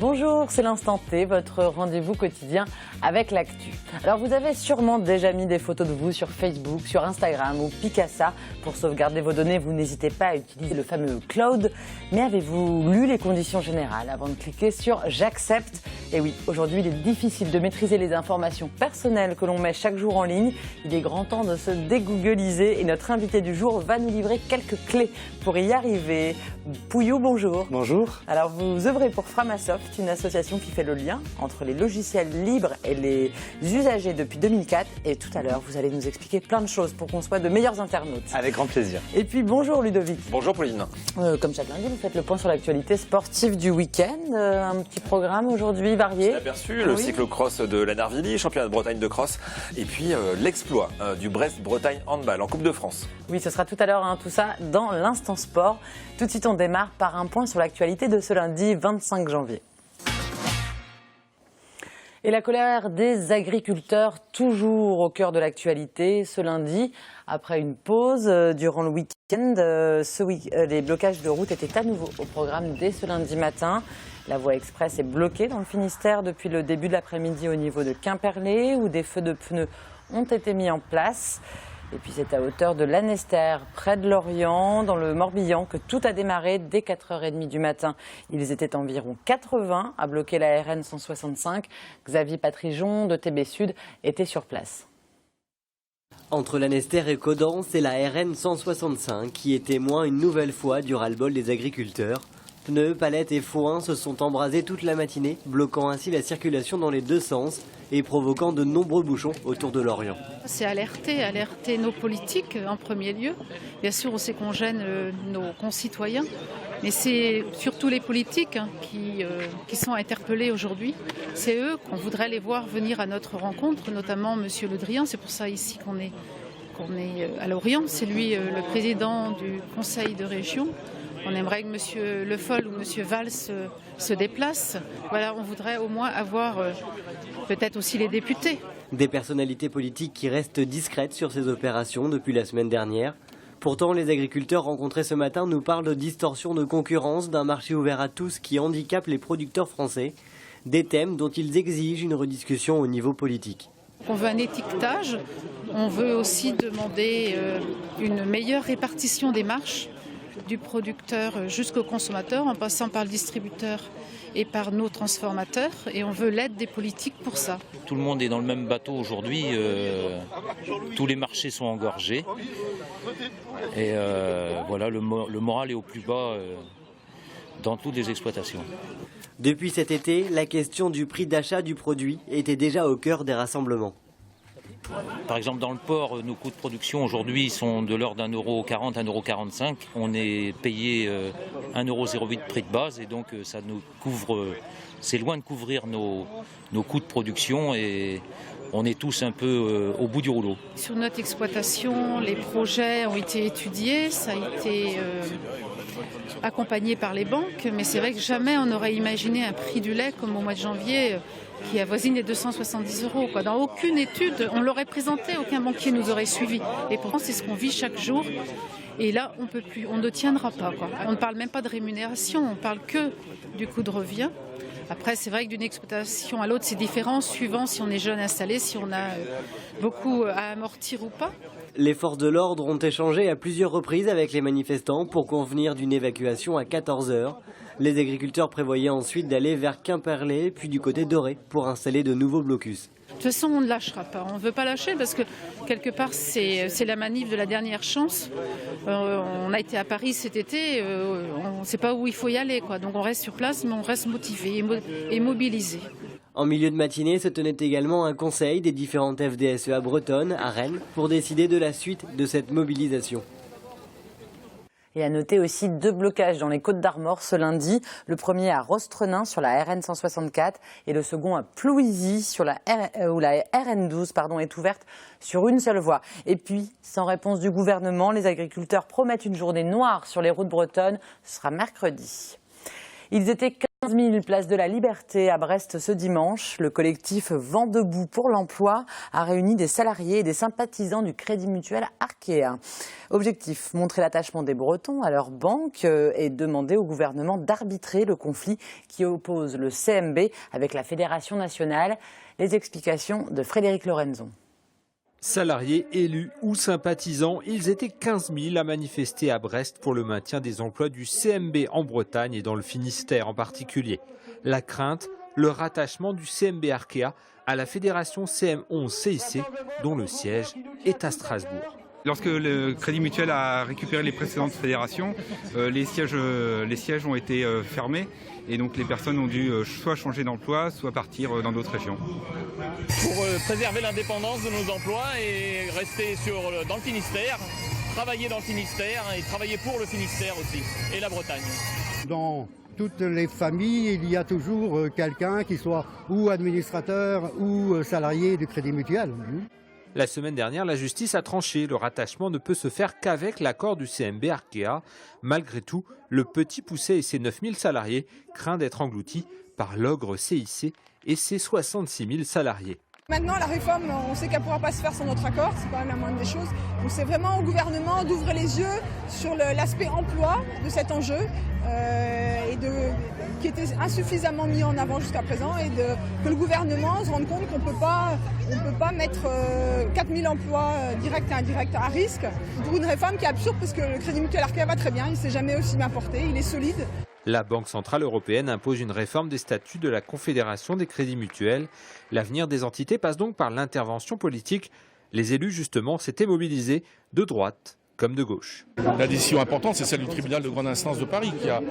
Bonjour, c'est l'Instant T, votre rendez-vous quotidien avec l'actu. Alors vous avez sûrement déjà mis des photos de vous sur Facebook, sur Instagram ou Picasa. Pour sauvegarder vos données, vous n'hésitez pas à utiliser le fameux cloud. Mais avez-vous lu les conditions générales avant de cliquer sur « J'accepte » ? Et oui, aujourd'hui il est difficile de maîtriser les informations personnelles que l'on met chaque jour en ligne. Il est grand temps de se dégoogliser et notre invité du jour va nous livrer quelques clés pour y arriver. Pouillou, bonjour. Bonjour. Alors vous œuvrez pour Framasoft, une association qui fait le lien entre les logiciels libres et les usagers depuis 2004. Et tout à l'heure, vous allez nous expliquer plein de choses pour qu'on soit de meilleurs internautes. Avec grand plaisir. Et puis bonjour Ludovic. Bonjour Pauline. Comme chaque lundi, vous faites le point sur l'actualité sportive du week-end. Un petit programme aujourd'hui varié. J'ai aperçu le cyclocross de la Narvilly, championnat de Bretagne de cross. Et puis l'exploit du Brest-Bretagne handball en Coupe de France. Oui, ce sera tout à l'heure, tout ça dans l'instant sport. Tout de suite, on démarre par un point sur l'actualité de ce lundi 25 janvier. Et la colère des agriculteurs, toujours au cœur de l'actualité. Ce lundi, après une pause durant le week-end, les blocages de route étaient à nouveau au programme dès ce lundi matin. La voie express est bloquée dans le Finistère depuis le début de l'après-midi au niveau de Quimperlé, où des feux de pneus ont été mis en place. Et puis c'est à hauteur de Lanester, près de Lorient, dans le Morbihan, que tout a démarré dès 4h30 du matin. Ils étaient environ 80 à bloquer la RN 165. Xavier Patrijon de TB Sud était sur place. Entre Lanester et Caudan, c'est la RN 165 qui est témoin une nouvelle fois du ras-le-bol des agriculteurs. Pneus, palettes et foins se sont embrasés toute la matinée, bloquant ainsi la circulation dans les deux sens et provoquant de nombreux bouchons autour de Lorient. C'est alerter nos politiques en premier lieu. Bien sûr, on sait qu'on gêne nos concitoyens, mais c'est surtout les politiques qui sont interpellés aujourd'hui. C'est eux qu'on voudrait les voir venir à notre rencontre, notamment M. Le Drian. C'est pour ça ici qu'on est à Lorient. C'est lui le président du conseil de région. On aimerait que M. Le Foll ou M. Valls se déplacent. Voilà, on voudrait au moins avoir peut-être aussi les députés. Des personnalités politiques qui restent discrètes sur ces opérations depuis la semaine dernière. Pourtant, les agriculteurs rencontrés ce matin nous parlent de distorsion de concurrence, d'un marché ouvert à tous qui handicape les producteurs français. Des thèmes dont ils exigent une rediscussion au niveau politique. On veut un étiquetage, on veut aussi demander une meilleure répartition des marges, du producteur jusqu'au consommateur, en passant par le distributeur et par nos transformateurs, et on veut l'aide des politiques pour ça. Tout le monde est dans le même bateau aujourd'hui, tous les marchés sont engorgés, et voilà, le moral est au plus bas dans toutes les exploitations. Depuis cet été, la question du prix d'achat du produit était déjà au cœur des rassemblements. Par exemple, dans le port, nos coûts de production aujourd'hui sont de l'ordre d'1,40 €, 1,45 €. On est payé 1,08 € prix de base et donc ça nous couvre, c'est loin de couvrir nos coûts de production et on est tous un peu au bout du rouleau. Sur notre exploitation, les projets ont été étudiés, ça a été accompagné par les banques, mais c'est vrai que jamais on n'aurait imaginé un prix du lait comme au mois de janvier qui avoisine les 270 €. Dans aucune étude, on l'aurait présenté, aucun banquier nous aurait suivis. Et pourtant, c'est ce qu'on vit chaque jour. Et là, on peut plus, on ne tiendra pas. On ne parle même pas de rémunération, on parle que du coût de revient. Après, c'est vrai que d'une exploitation à l'autre, c'est différent, suivant si on est jeune installé, si on a beaucoup à amortir ou pas. Les forces de l'ordre ont échangé à plusieurs reprises avec les manifestants pour convenir d'une évacuation à 14 h. Les agriculteurs prévoyaient ensuite d'aller vers Quimperlé, puis du côté d'Auray, pour installer de nouveaux blocus. De toute façon, on ne lâchera pas. On ne veut pas lâcher parce que, quelque part, c'est la manif de la dernière chance. On a été à Paris cet été, on ne sait pas où il faut y aller, Donc on reste sur place, mais on reste motivé et mobilisé. En milieu de matinée se tenait également un conseil des différentes FDSEA bretonnes à Rennes pour décider de la suite de cette mobilisation. Et à noter aussi 2 blocages dans les Côtes d'Armor ce lundi. Le premier à Rostrenin sur la RN 164 et le second à Plouisy où la RN 12 est ouverte sur une seule voie. Et puis, sans réponse du gouvernement, les agriculteurs promettent une journée noire sur les routes bretonnes. Ce sera mercredi. Ils étaient 15 000 places de la Liberté à Brest ce dimanche. Le collectif Vent debout pour l'emploi a réuni des salariés et des sympathisants du Crédit Mutuel Arkea. Objectif, montrer l'attachement des Bretons à leur banque et demander au gouvernement d'arbitrer le conflit qui oppose le CMB avec la Fédération nationale. Les explications de Frédéric Lorenzon. Salariés, élus ou sympathisants, ils étaient 15 000 à manifester à Brest pour le maintien des emplois du CMB en Bretagne et dans le Finistère en particulier. La crainte, le rattachement du CMB Arkea à la fédération CM11-CIC dont le siège est à Strasbourg. Lorsque le Crédit Mutuel a récupéré les précédentes fédérations, les sièges ont été fermés et donc les personnes ont dû soit changer d'emploi, soit partir dans d'autres régions. Pour préserver l'indépendance de nos emplois et rester dans le Finistère, travailler dans le Finistère et travailler pour le Finistère aussi et la Bretagne. Dans toutes les familles, il y a toujours quelqu'un qui soit ou administrateur ou salarié du Crédit Mutuel. La semaine dernière, la justice a tranché. Le rattachement ne peut se faire qu'avec l'accord du CMB Arkea. Malgré tout, le Petit Poucet et ses 9000 salariés craignent d'être engloutis par l'ogre CIC et ses 66 000 salariés. Maintenant, la réforme, on sait qu'elle ne pourra pas se faire sans notre accord, c'est quand même la moindre des choses. Donc c'est vraiment au gouvernement d'ouvrir les yeux sur l'aspect emploi de cet enjeu qui était insuffisamment mis en avant jusqu'à présent et que le gouvernement se rende compte qu'on ne peut pas mettre 4000 emplois directs et indirects à risque pour une réforme qui est absurde parce que le Crédit Mutuel Arkea va très bien, il ne s'est jamais aussi bien porté, il est solide. La Banque centrale européenne impose une réforme des statuts de la Confédération des crédits mutuels. L'avenir des entités passe donc par l'intervention politique. Les élus, justement, s'étaient mobilisés de droite comme de gauche. La décision importante, c'est celle du tribunal de grande instance de Paris qui a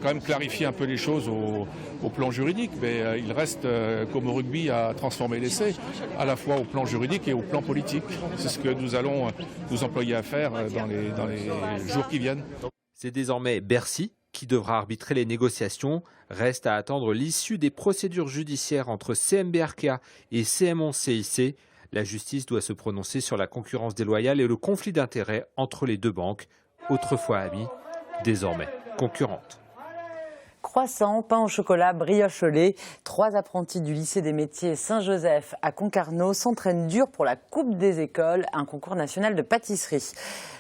quand même clarifié un peu les choses au plan juridique. Mais il reste, comme au rugby, à transformer l'essai, à la fois au plan juridique et au plan politique. C'est ce que nous allons nous employer à faire dans les jours qui viennent. C'est désormais Bercy qui devra arbitrer les négociations. Reste à attendre l'issue des procédures judiciaires entre CMB Arkea et CM11-CIC. La justice doit se prononcer sur la concurrence déloyale et le conflit d'intérêts entre les deux banques, autrefois amies, désormais concurrentes. Croissants, pain au chocolat, brioche au lait. 3 apprentis du lycée des métiers Saint-Joseph à Concarneau s'entraînent dur pour la Coupe des écoles, un concours national de pâtisserie.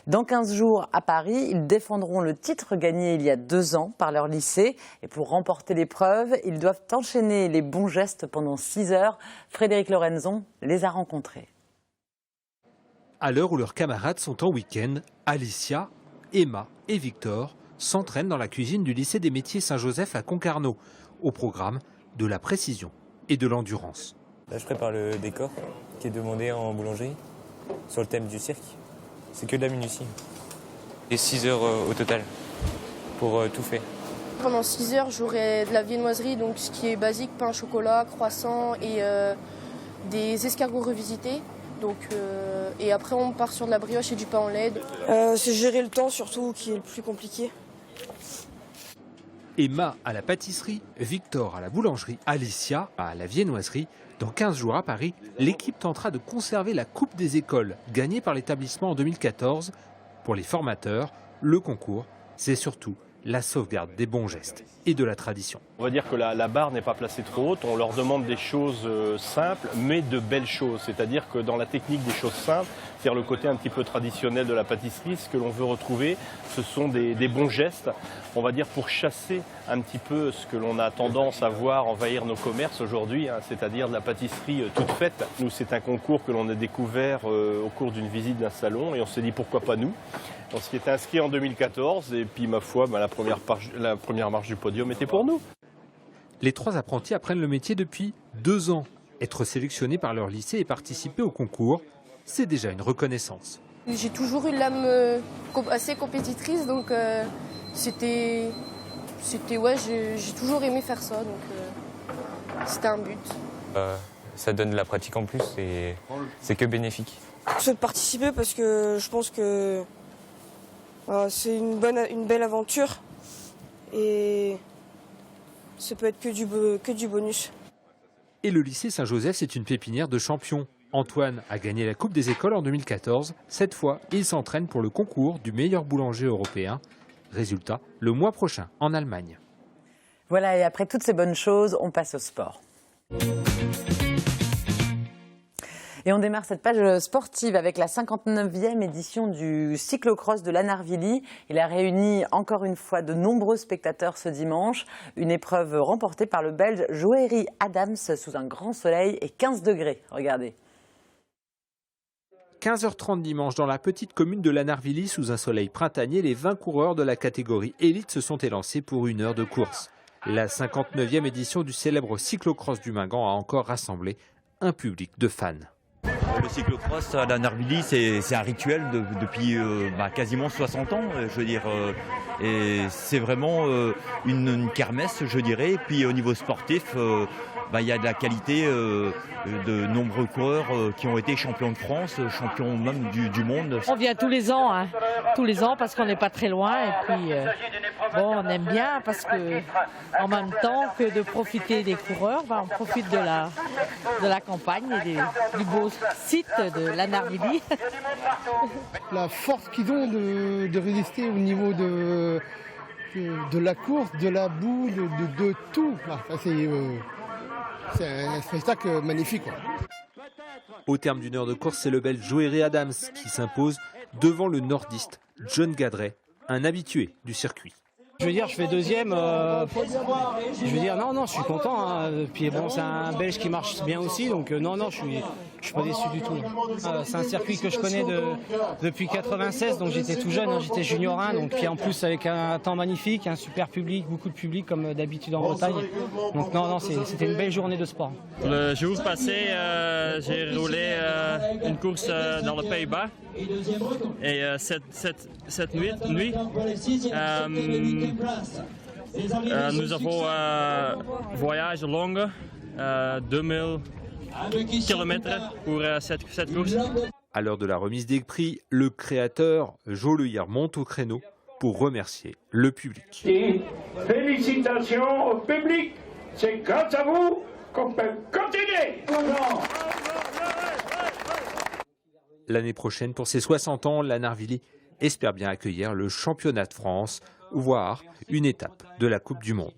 Dans 15 jours à Paris, ils défendront le titre gagné il y a 2 ans par leur lycée. Et pour remporter l'épreuve, ils doivent enchaîner les bons gestes pendant 6 heures. Frédéric Lorenzon les a rencontrés. À l'heure où leurs camarades sont en week-end, Alicia, Emma et Victor s'entraînent dans la cuisine du lycée des métiers Saint-Joseph à Concarneau, au programme de la précision et de l'endurance. Là, je prépare le décor qui est demandé en boulangerie sur le thème du cirque. C'est que de la minutie. Et 6 heures au total pour tout faire. Pendant 6 heures, j'aurai de la viennoiserie, donc ce qui est basique, pain au chocolat, croissant et des escargots revisités. Donc, et après, on part sur de la brioche et du pain en lait. C'est gérer le temps surtout qui est le plus compliqué. Emma à la pâtisserie, Victor à la boulangerie, Alicia à la viennoiserie. Dans 15 jours à Paris, l'équipe tentera de conserver la Coupe des écoles gagnée par l'établissement en 2014. Pour les formateurs, le concours, c'est surtout la sauvegarde des bons gestes et de la tradition. On va dire que la barre n'est pas placée trop haute, on leur demande des choses simples mais de belles choses, c'est-à-dire que dans la technique des choses simples, c'est-à-dire le côté un petit peu traditionnel de la pâtisserie, ce que l'on veut retrouver, ce sont des bons gestes, on va dire pour chasser un petit peu ce que l'on a tendance à voir envahir nos commerces aujourd'hui, hein, c'est-à-dire de la pâtisserie toute faite. Nous, c'est un concours que l'on a découvert au cours d'une visite d'un salon et on s'est dit pourquoi pas nous. On s'y était inscrit en 2014 et puis ma foi, la première marche du podium était pour nous. Les 3 apprentis apprennent le métier depuis 2 ans. Être sélectionnés par leur lycée et participer au concours, c'est déjà une reconnaissance. J'ai toujours eu l'âme assez compétitrice, donc j'ai toujours aimé faire ça, donc c'était un but. Ça donne de la pratique en plus et c'est que bénéfique. Je souhaite participer parce que je pense que c'est une belle aventure et ça peut être que du bonus. Et le lycée Saint-Joseph, c'est une pépinière de champions. Antoine a gagné la Coupe des écoles en 2014. Cette fois, il s'entraîne pour le concours du meilleur boulanger européen. Résultat, le mois prochain en Allemagne. Voilà, et après toutes ces bonnes choses, on passe au sport. Et on démarre cette page sportive avec la 59e édition du cyclocross de Lanarvilly. Il a réuni encore une fois de nombreux spectateurs ce dimanche. Une épreuve remportée par le Belge Joeri Adams sous un grand soleil et 15 degrés. Regardez. 15h30 dimanche, dans la petite commune de Lanarvilly, sous un soleil printanier, les 20 coureurs de la catégorie élite se sont élancés pour 1 heure de course. La 59e édition du célèbre cyclocross du Mingan a encore rassemblé un public de fans. Le cyclocross à Lanarvilly, c'est un rituel depuis quasiment 60 ans, je veux dire. Et c'est vraiment une kermesse, je dirais. Et puis au niveau sportif, il y a de la qualité de nombreux coureurs qui ont été champions de France, champions même du monde. On vient tous les ans parce qu'on n'est pas très loin. Et puis on aime bien parce que en même temps que de profiter des coureurs, on profite de la campagne et du beau site de Lanarvilly. La force qu'ils ont de résister au niveau de la course, de la boue, de tout. C'est un spectacle magnifique. Au terme d'une heure de course, c'est le Belge Joeri Adams qui s'impose devant le nordiste John Gadret, un habitué du circuit. Je veux dire, je fais deuxième. Je veux dire, non, je suis content. Puis bon, c'est un Belge qui marche bien aussi, donc non, je suis pas déçu du tout. C'est un circuit que je connais depuis 96, donc j'étais tout jeune, j'étais junior 1, donc puis en plus avec un temps magnifique, un super public, beaucoup de public comme d'habitude en Bretagne. Donc non, c'était une belle journée de sport. Le jour passé, j'ai roulé une course dans les Pays-Bas. Et cette nuit, nous avons un voyage long, 2000 km pour cette course. À l'heure de la remise des prix, le créateur Jo Le Hir monte au créneau pour remercier le public. Et félicitations au public, c'est grâce à vous qu'on peut continuer. L'année prochaine, pour ses 60 ans, Lanarvilly espère bien accueillir le championnat de France, voire une étape de la Coupe du Monde.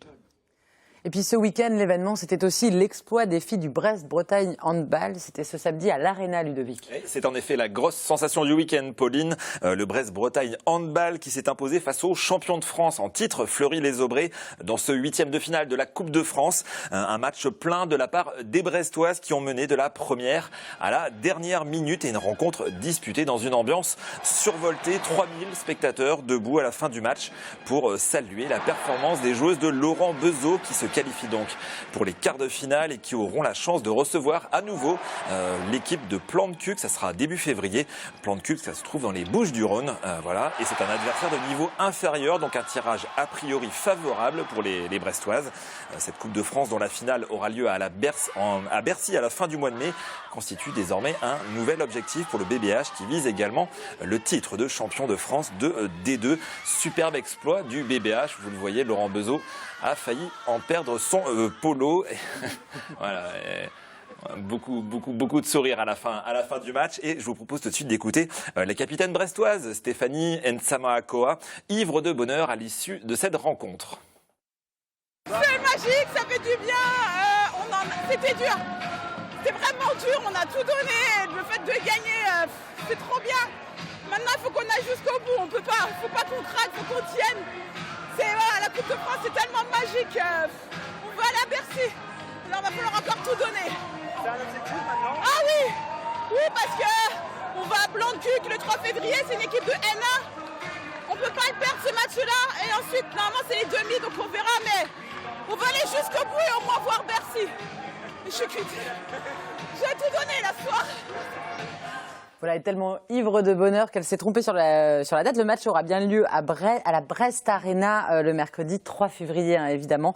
Et puis ce week-end, l'événement, c'était aussi l'exploit des filles du Brest-Bretagne Handball. C'était ce samedi à l'Arena, Ludovic. C'est en effet la grosse sensation du week-end, Pauline. Le Brest-Bretagne Handball qui s'est imposé face aux champions de France en titre, Fleury-les-Aubrais, dans ce 8e de finale de la Coupe de France. Un match plein de la part des Brestoises qui ont mené de la première à la dernière minute et une rencontre disputée dans une ambiance survoltée. 3000 spectateurs debout à la fin du match pour saluer la performance des joueuses de Laurent Bezeau qui se qualifient donc pour les quarts de finale et qui auront la chance de recevoir à nouveau l'équipe de Plantecuq. Ça sera début février. Plantecuq, ça se trouve dans les Bouches-du-Rhône. Voilà. Et c'est un adversaire de niveau inférieur, donc un tirage a priori favorable pour les Brestoises. Cette Coupe de France dont la finale aura lieu à Bercy à la fin du mois de mai constitue désormais un nouvel objectif pour le BBH qui vise également le titre de champion de France de D2. Superbe exploit du BBH. Vous le voyez, Laurent Bezeau a failli en perdre son polo. Voilà. Beaucoup de sourires à la fin du match. Et je vous propose tout de suite d'écouter la capitaine brestoise Stéphanie Nsamakoa, ivre de bonheur à l'issue de cette rencontre. C'est magique, ça fait du bien. C'était dur. C'était vraiment dur, on a tout donné. Le fait de gagner, c'est trop bien. Maintenant, il faut qu'on aille jusqu'au bout. On peut pas, faut pas qu'on craque, faut qu'on tienne. La Coupe de France, c'est tellement magique. On va aller à Bercy. Alors, il va falloir encore tout donner. C'est un objectif maintenant ? Ah oui, parce que on va à Plantecuq le 3 février. C'est une équipe de N1. On peut pas perdre ce match-là. Et ensuite, normalement, c'est les demi, donc on verra. Mais on va aller jusqu'au bout et au moins voir Bercy. Je suis quitte. J'ai tout donné la soirée. Voilà, elle est tellement ivre de bonheur qu'elle s'est trompée sur la date. Le match aura bien lieu à la Brest Arena le mercredi 3 février, évidemment.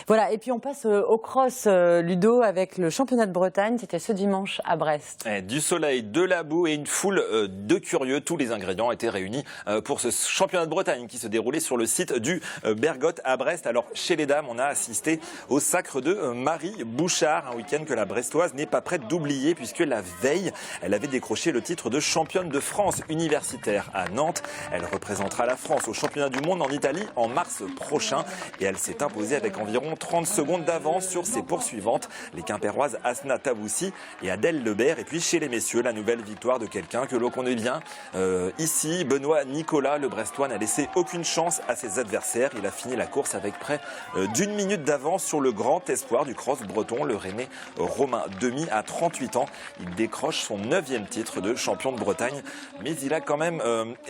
Voilà, et puis on passe au cross, Ludo, avec le championnat de Bretagne. C'était ce dimanche à Brest. Du soleil, de la boue et une foule de curieux. Tous les ingrédients étaient réunis pour ce championnat de Bretagne qui se déroulait sur le site du Bergotte à Brest. Alors, chez les dames, on a assisté au sacre de Marie Bouchard, un week-end que la Brestoise n'est pas prête d'oublier puisque la veille, elle avait décroché le titre de championne de France universitaire à Nantes. Elle représentera la France au championnat du monde en Italie en mars prochain et elle s'est imposée avec environ 30 secondes d'avance sur ses poursuivantes, les Quimpéroises Asna Taboussi et Adèle Lebert. Et puis chez les messieurs, la nouvelle victoire de quelqu'un que l'on connaît bien ici, Benoît Nicolas. Le Brestois n'a laissé aucune chance à ses adversaires. Il a fini la course avec près d'1 minute d'avance sur le grand espoir du cross breton, le Rennais Romain Demy à 38 ans. Il décroche son 9e titre de champion de Bretagne, mais il a quand même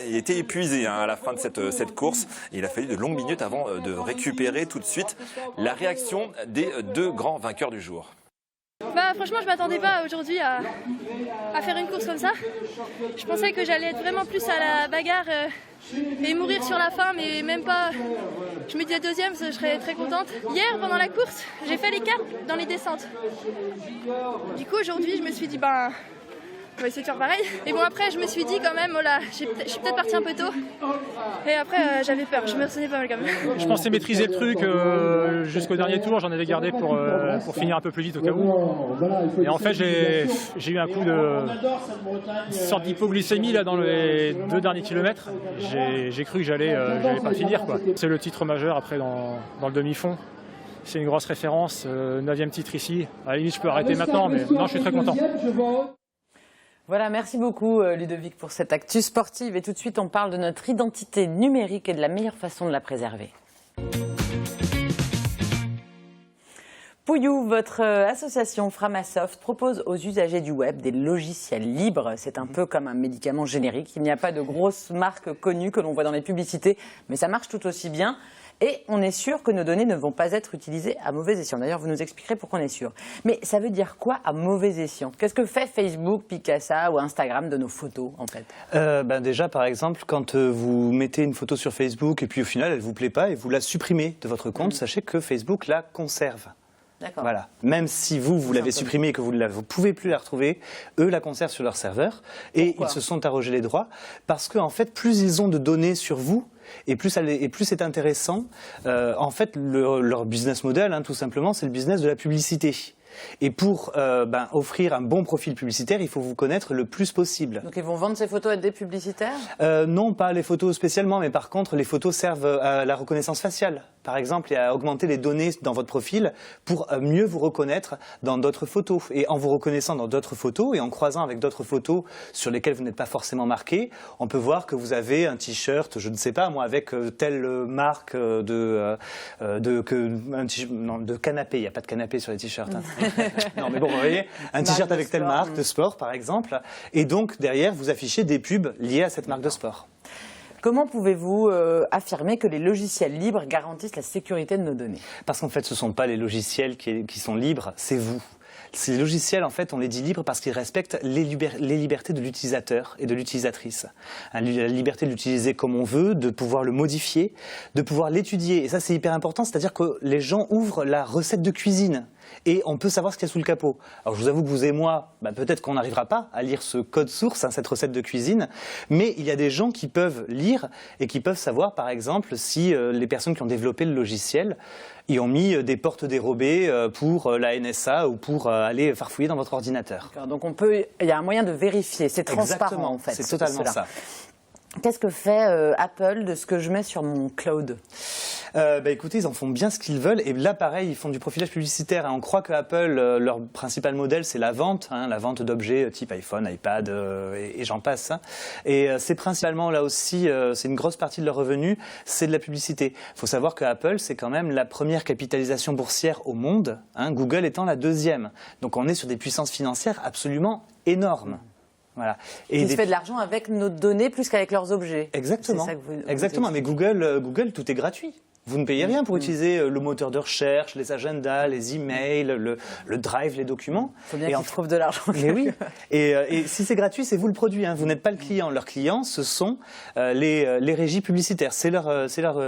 été épuisé à la fin de cette course. Il a fallu de longues minutes avant de récupérer tout de suite. La réaction des deux grands vainqueurs du jour. Franchement, je ne m'attendais pas aujourd'hui à faire une course comme ça. Je pensais que j'allais être vraiment plus à la bagarre et mourir sur la fin, mais même pas. Je me disais deuxième, je serais très contente. Hier, pendant la course, j'ai fait l'écart dans les descentes. Du coup, aujourd'hui, je me suis dit, on va essayer de faire pareil. Et bon, après, je me suis dit quand même, oh là, je suis peut-être partie un peu tôt. Et après, j'avais peur, je me ressonnais pas mal quand même. Je pensais maîtriser le truc jusqu'au dernier tour, j'en avais gardé pour finir un peu plus vite au cas où. Et en fait, j'ai eu un coup de sorte d'hypoglycémie là, dans les 2 derniers kilomètres. J'ai cru que j'allais pas finir, quoi. C'est le titre majeur après dans le demi-fond. C'est une grosse référence, 9e titre ici. À la limite, je peux arrêter maintenant, mais non, je suis très content. Voilà, merci beaucoup Ludovic pour cette actu sportive. Et tout de suite, on parle de notre identité numérique et de la meilleure façon de la préserver. Pouillou, votre association Framasoft propose aux usagers du web des logiciels libres. C'est un peu comme un médicament générique. Il n'y a pas de grosses marques connues que l'on voit dans les publicités, mais ça marche tout aussi bien. Et on est sûr que nos données ne vont pas être utilisées à mauvais escient. D'ailleurs, vous nous expliquerez pourquoi on est sûr. Mais ça veut dire quoi à mauvais escient? Qu'est-ce que fait Facebook, Picasa ou Instagram de nos photos, en fait? Déjà, par exemple, quand vous mettez une photo sur Facebook et puis au final, elle ne vous plaît pas et vous la supprimez de votre compte, sachez que Facebook la conserve. Voilà. Même si vous l'avez supprimée et que vous ne pouvez plus la retrouver, eux la conservent sur leur serveur et ils se sont arrogés les droits parce que, en fait, plus ils ont de données sur vous, et plus c'est intéressant. En fait, leur business model, tout simplement, c'est le business de la publicité. Et pour offrir un bon profil publicitaire, il faut vous connaître le plus possible. Donc ils vont vendre ces photos à des publicitaires? Non, pas les photos spécialement, mais par contre, les photos servent à la reconnaissance faciale, par exemple, et à augmenter les données dans votre profil pour mieux vous reconnaître dans d'autres photos. Et en vous reconnaissant dans d'autres photos et en croisant avec d'autres photos sur lesquelles vous n'êtes pas forcément marqué, on peut voir que vous avez un t-shirt, je ne sais pas moi, avec telle marque de canapé. Il n'y a pas de canapé sur les t-shirts. Non, mais bon, vous voyez, un t-shirt avec telle marque de sport, par exemple, et donc derrière, vous affichez des pubs liées à cette marque de sport. Comment pouvez-vous affirmer que les logiciels libres garantissent la sécurité de nos données? Parce qu'en fait, ce ne sont pas les logiciels qui sont libres, c'est vous. Ces logiciels, en fait, on les dit libres parce qu'ils respectent les libertés de l'utilisateur et de l'utilisatrice. La liberté de l'utiliser comme on veut, de pouvoir le modifier, de pouvoir l'étudier. Et ça, c'est hyper important, c'est-à-dire que les gens ouvrent la recette de cuisine et on peut savoir ce qu'il y a sous le capot. Alors, je vous avoue que vous et moi, peut-être qu'on n'arrivera pas à lire ce code source, cette recette de cuisine, mais il y a des gens qui peuvent lire et qui peuvent savoir, par exemple, si les personnes qui ont développé le logiciel y ont mis des portes dérobées pour la NSA ou pour aller farfouiller dans votre ordinateur. Donc il y a un moyen de vérifier, c'est transparent en fait. C'est totalement ça. Qu'est-ce que fait Apple de ce que je mets sur mon cloud? Écoutez, ils en font bien ce qu'ils veulent. Et là, pareil, ils font du profilage publicitaire. On croit que Apple, leur principal modèle, c'est la vente d'objets type iPhone, iPad et j'en passe. Et c'est principalement, là aussi, c'est une grosse partie de leur revenu, c'est de la publicité. Il faut savoir que Apple, c'est quand même la première capitalisation boursière au monde, Google étant la 2e. Donc on est sur des puissances financières absolument énormes. Voilà. Et ils se fait de l'argent avec nos données plus qu'avec leurs objets. Exactement. C'est ça que vous Exactement. Mais Google, tout est gratuit. Vous ne payez rien pour utiliser le moteur de recherche, les agendas, les emails, le drive, les documents. Il faut bien qu'ils trouvent de l'argent. Mais oui. Et si c'est gratuit, c'est vous le produit. Vous n'êtes pas le client. Leurs clients, ce sont les régies publicitaires. C'est leur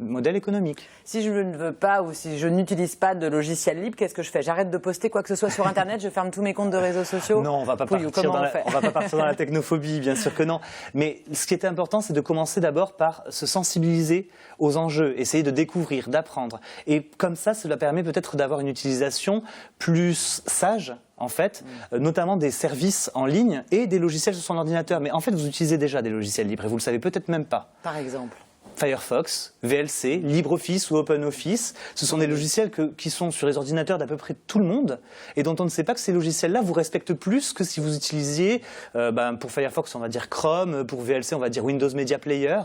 modèle économique. Si je ne veux pas ou si je n'utilise pas de logiciel libre, qu'est-ce que je fais? J'arrête de poster quoi que ce soit sur Internet, je ferme tous mes comptes de réseaux sociaux? Non, on va pas partir dans la technophobie, bien sûr que non. Mais ce qui est important, c'est de commencer d'abord par se sensibiliser aux enjeux, essayer de découvrir, d'apprendre. Et comme ça, cela permet peut-être d'avoir une utilisation plus sage en fait, notamment des services en ligne et des logiciels sur son ordinateur. Mais en fait, vous utilisez déjà des logiciels libres et vous le savez peut-être même pas. Par exemple Firefox, VLC, LibreOffice ou OpenOffice, ce sont des logiciels qui sont sur les ordinateurs d'à peu près tout le monde et dont on ne sait pas que ces logiciels-là vous respectent plus que si vous utilisiez, pour Firefox on va dire Chrome, pour VLC on va dire Windows Media Player,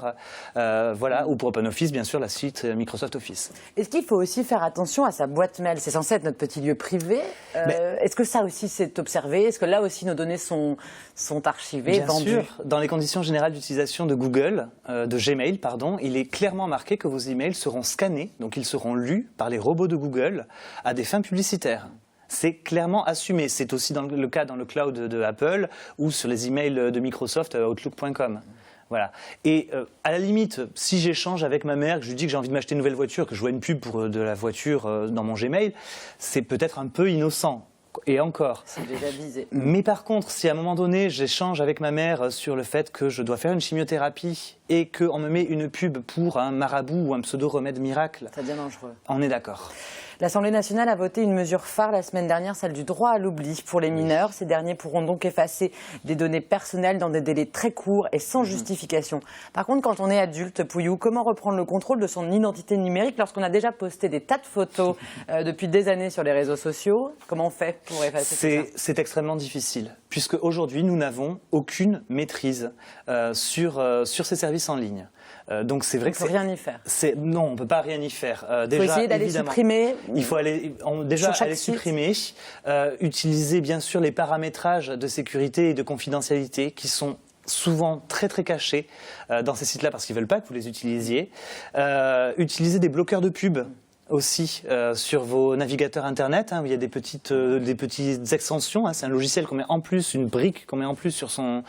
voilà, ou pour OpenOffice bien sûr la suite Microsoft Office. Est-ce qu'il faut aussi faire attention à sa boîte mail? C'est censé être notre petit lieu privé. Est-ce que ça aussi c'est observé? Est-ce que là aussi nos données sont archivées, vendues? Bien sûr, dans les conditions générales d'utilisation de Google, de Gmail, pardon, il est clairement marqué que vos emails seront scannés, donc ils seront lus par les robots de Google à des fins publicitaires. C'est clairement assumé. C'est aussi le cas dans le cloud de Apple ou sur les emails de Microsoft, Outlook.com. Voilà. Et à la limite, si j'échange avec ma mère, que je lui dis que j'ai envie de m'acheter une nouvelle voiture, que je vois une pub pour de la voiture dans mon Gmail, c'est peut-être un peu innocent. Et encore. C'est déjà visé. Mais par contre, si à un moment donné, j'échange avec ma mère sur le fait que je dois faire une chimiothérapie et qu'on me met une pub pour un marabout ou un pseudo-remède miracle, ça devient dangereux. On est d'accord. L'Assemblée nationale a voté une mesure phare la semaine dernière, celle du droit à l'oubli pour les mineurs. Ces derniers pourront donc effacer des données personnelles dans des délais très courts et sans justification. Par contre, quand on est adulte, Pouillou, comment reprendre le contrôle de son identité numérique lorsqu'on a déjà posté des tas de photos depuis des années sur les réseaux sociaux? Comment on fait pour effacer tout ça? C'est extrêmement difficile, puisque aujourd'hui, nous n'avons aucune maîtrise sur ces services en ligne. Donc c'est vrai on ne peut rien y faire. Non, on ne peut pas rien y faire. Il faut essayer d'aller supprimer. Il faut aller supprimer, utiliser bien sûr les paramétrages de sécurité et de confidentialité qui sont souvent très très cachés dans ces sites-là parce qu'ils ne veulent pas que vous les utilisiez. Utiliser des bloqueurs de pub aussi sur vos navigateurs internet, où il y a des petites extensions. C'est un logiciel qu'on met en plus, une brique qu'on met en plus sur son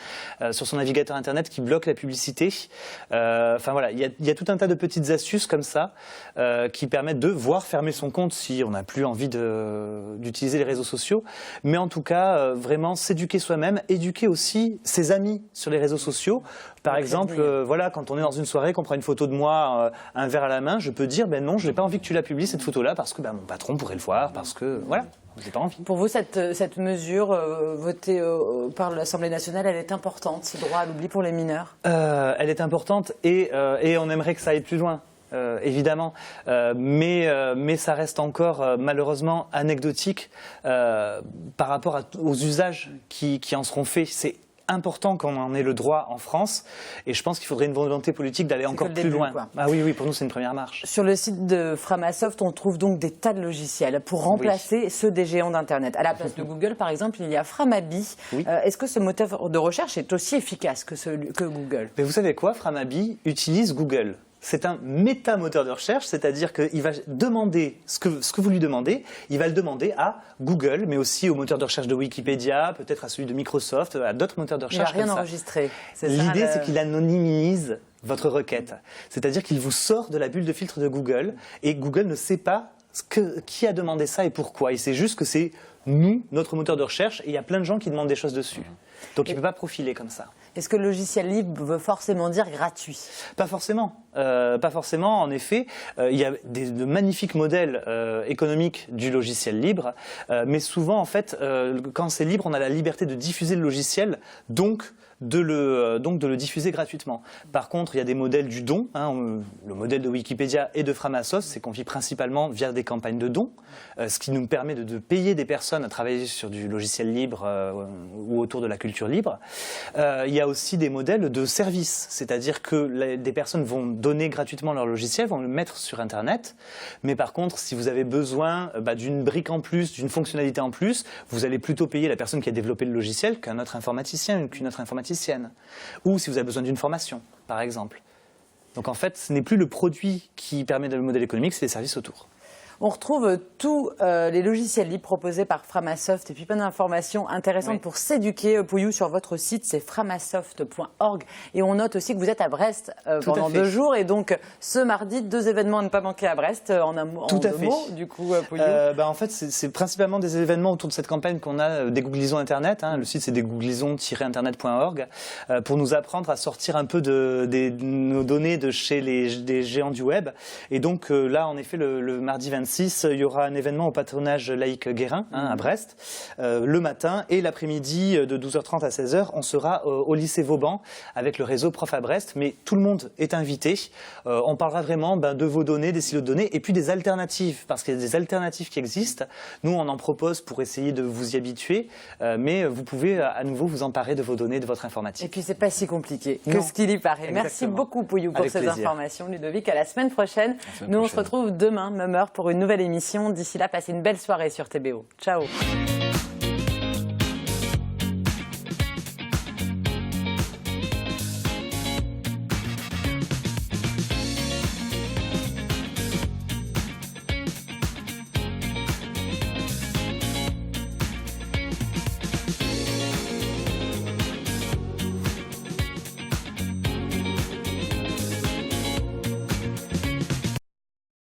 navigateur internet qui bloque la publicité. Enfin voilà, il y a tout un tas de petites astuces comme ça qui permettent de fermer son compte si on n'a plus envie d'utiliser les réseaux sociaux. Mais en tout cas, vraiment s'éduquer soi-même, éduquer aussi ses amis sur les réseaux sociaux. Par exemple, voilà, quand on est dans une soirée, qu'on prend une photo de moi, un verre à la main, je peux dire, non, je n'ai pas envie que tu la publies cette photo-là parce que mon patron pourrait le voir, parce que voilà, j'ai pas envie. Pour vous, cette mesure votée par l'Assemblée nationale, elle est importante, ce droit à l'oubli pour les mineurs? Elle est importante et on aimerait que ça aille plus loin. Évidemment, mais ça reste encore malheureusement anecdotique par rapport aux usages qui en seront faits. C'est important qu'on en ait le droit en France et je pense qu'il faudrait une volonté politique d'aller encore plus loin. Ah oui, pour nous c'est une première marche. Sur le site de Framasoft, on trouve donc des tas de logiciels pour remplacer ceux des géants d'Internet. À la place de Google, par exemple, il y a Framabi. Est-ce que ce moteur de recherche est aussi efficace que Google? Mais vous savez quoi, Framabi utilise Google. C'est un méta-moteur de recherche, c'est-à-dire qu'il va demander ce que vous lui demandez, il va le demander à Google, mais aussi au moteur de recherche de Wikipédia, peut-être à celui de Microsoft, à d'autres moteurs de recherche. Il ne va rien enregistrer. L'idée, c'est qu'il anonymise votre requête. C'est-à-dire qu'il vous sort de la bulle de filtre de Google, et Google ne sait pas qui a demandé ça et pourquoi. Il sait juste que c'est nous, notre moteur de recherche, et il y a plein de gens qui demandent des choses dessus. Donc il ne peut pas profiler comme ça. Est-ce que le logiciel libre veut forcément dire gratuit? Pas forcément. Pas forcément. En effet, il y a de magnifiques modèles économiques du logiciel libre, mais souvent, en fait, quand c'est libre, on a la liberté de diffuser le logiciel, donc de le diffuser gratuitement. Par contre, il y a des modèles du don. Le modèle de Wikipédia et de Framasoft, c'est qu'on vit principalement via des campagnes de dons, ce qui nous permet de payer des personnes à travailler sur du logiciel libre ou autour de la culture libre. Il y a aussi des modèles de services, c'est-à-dire que des personnes vont donner gratuitement leur logiciel, vont le mettre sur Internet, mais par contre, si vous avez besoin d'une brique en plus, d'une fonctionnalité en plus, vous allez plutôt payer la personne qui a développé le logiciel qu'un autre informaticien, qu'une autre informaticienne. Ou si vous avez besoin d'une formation, par exemple. Donc en fait, ce n'est plus le produit qui permet le modèle économique, c'est les services autour. On retrouve tous les logiciels libres proposés par Framasoft et puis plein d'informations intéressantes pour s'éduquer. Pouillou, sur votre site, c'est framasoft.org. Et on note aussi que vous êtes à Brest pendant 2 jours. Et donc, ce mardi, 2 événements à ne pas manquer à Brest, en deux mots, du coup, Pouillou. En fait, c'est principalement des événements autour de cette campagne qu'on a dégooglisons Internet. Le site, c'est dégooglisons-internet.org pour nous apprendre à sortir un peu de nos données de chez des géants du web. Et donc, là, en effet, le mardi 26, 26, il y aura un événement au patronage laïque Guérin à Brest le matin, et l'après-midi de 12h30 à 16h, on sera au lycée Vauban avec le réseau Prof à Brest. Mais tout le monde est invité. On parlera vraiment de vos données, des silos de données et puis des alternatives, parce qu'il y a des alternatives qui existent. Nous, on en propose pour essayer de vous y habituer, mais vous pouvez à nouveau vous emparer de vos données, de votre informatique. Et puis c'est pas si compliqué que ce qu'il y paraît. Exactement. Merci beaucoup Pouillou pour Avec ces plaisir. informations. Ludovic, à la semaine prochaine. Nous, on se retrouve demain, même heure, pour une nouvelle émission. D'ici là, passez une belle soirée sur TBO. Ciao.